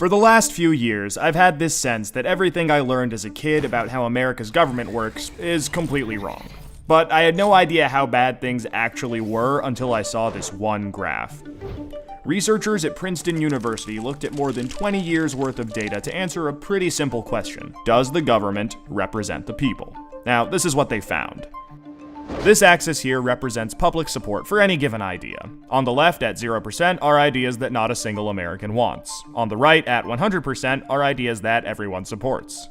For the last few years, I've had this sense that everything I learned as a kid about how America's government works is completely wrong. But I had no idea how bad things actually were until I saw this one graph. Researchers at Princeton University looked at more than 20 years worth of data to answer a pretty simple question. Does the government represent the people? Now, this is what they found. This axis here represents public support for any given idea. On the left, at 0%, are ideas that not a single American wants. On the right, at 100%, are ideas that everyone supports.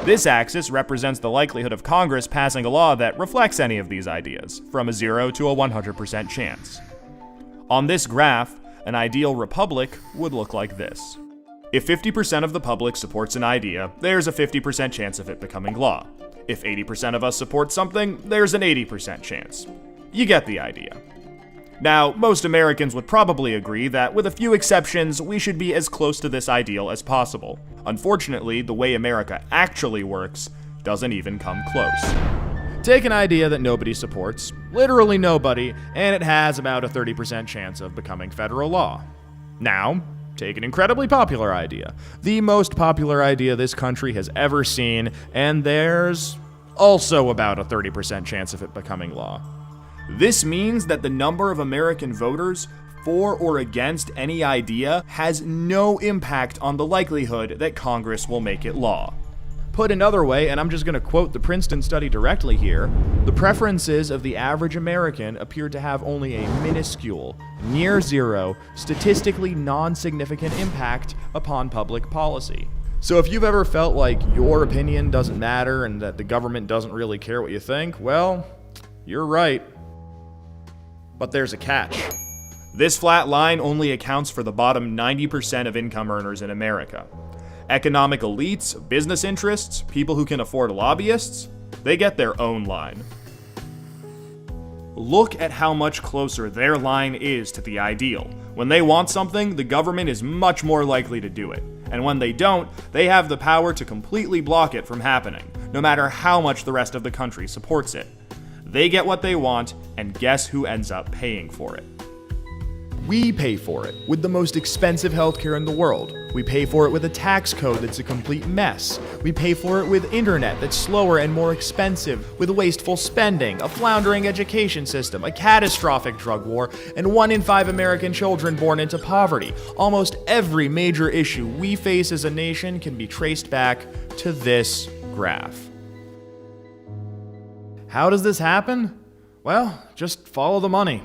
This axis represents the likelihood of Congress passing a law that reflects any of these ideas, from a 0 to a 100% chance. On this graph, an ideal republic would look like this. If 50% of the public supports an idea, there's a 50% chance of it becoming law. If 80% of us support something, there's an 80% chance. You get the idea. Now, most Americans would probably agree that, with a few exceptions, we should be as close to this ideal as possible. Unfortunately, the way America actually works doesn't even come close. Take an idea that nobody supports, literally nobody, and it has about a 30% chance of becoming federal law. Now, take an incredibly popular idea, the most popular idea this country has ever seen, and there's also about a 30% chance of it becoming law. This means that the number of American voters for or against any idea has no impact on the likelihood that Congress will make it law. Put another way, and I'm just going to quote the Princeton study directly here, the preferences of the average American appear to have only a minuscule, near zero, statistically non-significant impact upon public policy. So if you've ever felt like your opinion doesn't matter and that the government doesn't really care what you think, well, you're right. But there's a catch. This flat line only accounts for the bottom 90% of income earners in America. Economic elites, business interests, people who can afford lobbyists, they get their own line. Look at how much closer their line is to the ideal. When they want something, the government is much more likely to do it. And when they don't, they have the power to completely block it from happening, no matter how much the rest of the country supports it. They get what they want, and guess who ends up paying for it? We pay for it with the most expensive healthcare in the world. We pay for it with a tax code that's a complete mess. We pay for it with internet that's slower and more expensive, with wasteful spending, a floundering education system, a catastrophic drug war, and 1 in 5 American children born into poverty. Almost every major issue we face as a nation can be traced back to this graph. How does this happen? Well, just follow the money.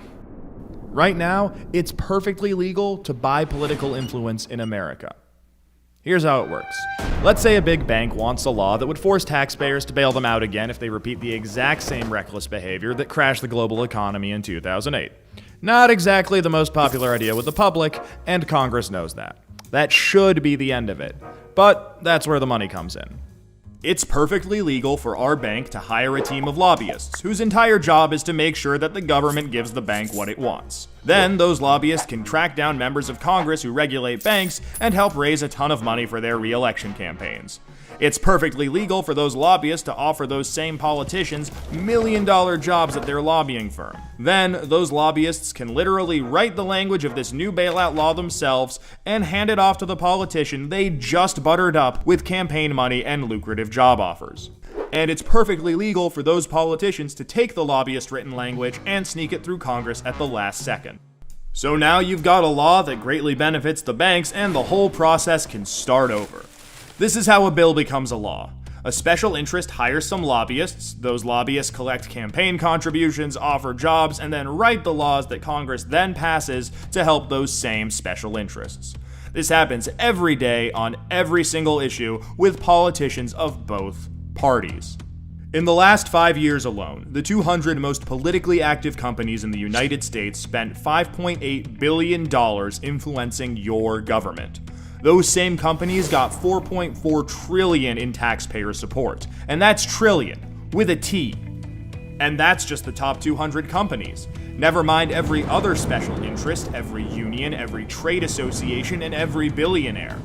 Right now, it's perfectly legal to buy political influence in America. Here's how it works. Let's say a big bank wants a law that would force taxpayers to bail them out again if they repeat the exact same reckless behavior that crashed the global economy in 2008. Not exactly the most popular idea with the public, and Congress knows that. That should be the end of it. But that's where the money comes in. It's perfectly legal for our bank to hire a team of lobbyists whose entire job is to make sure that the government gives the bank what it wants. Then those lobbyists can track down members of Congress who regulate banks and help raise a ton of money for their re-election campaigns. It's perfectly legal for those lobbyists to offer those same politicians million-dollar jobs at their lobbying firm. Then, those lobbyists can literally write the language of this new bailout law themselves and hand it off to the politician they just buttered up with campaign money and lucrative job offers. And it's perfectly legal for those politicians to take the lobbyist-written language and sneak it through Congress at the last second. So now you've got a law that greatly benefits the banks, and the whole process can start over. This is how a bill becomes a law. A special interest hires some lobbyists, those lobbyists collect campaign contributions, offer jobs, and then write the laws that Congress then passes to help those same special interests. This happens every day on every single issue with politicians of both parties. In the last 5 years alone, the 200 most politically active companies in the United States spent $5.8 billion influencing your government. Those same companies got $4.4 trillion in taxpayer support. And that's trillion, with a T. And that's just the top 200 companies. Never mind every other special interest, every union, every trade association, and every billionaire.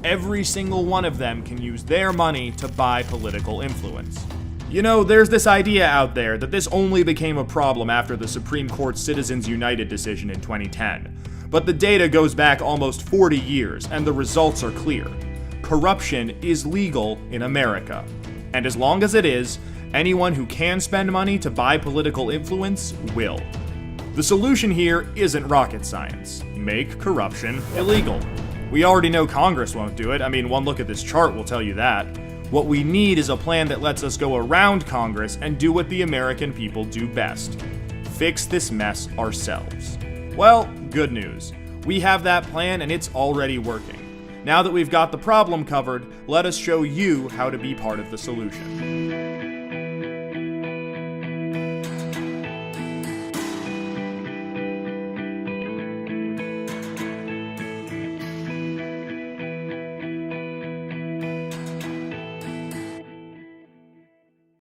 Every single one of them can use their money to buy political influence. You know, there's this idea out there that this only became a problem after the Supreme Court's Citizens United decision in 2010. But the data goes back almost 40 years, and the results are clear. Corruption is legal in America. And as long as it is, anyone who can spend money to buy political influence will. The solution here isn't rocket science. Make corruption illegal. We already know Congress won't do it. I mean, one look at this chart will tell you that. What we need is a plan that lets us go around Congress and do what the American people do best. Fix this mess ourselves. Well, good news. We have that plan and it's already working. Now that we've got the problem covered, let us show you how to be part of the solution.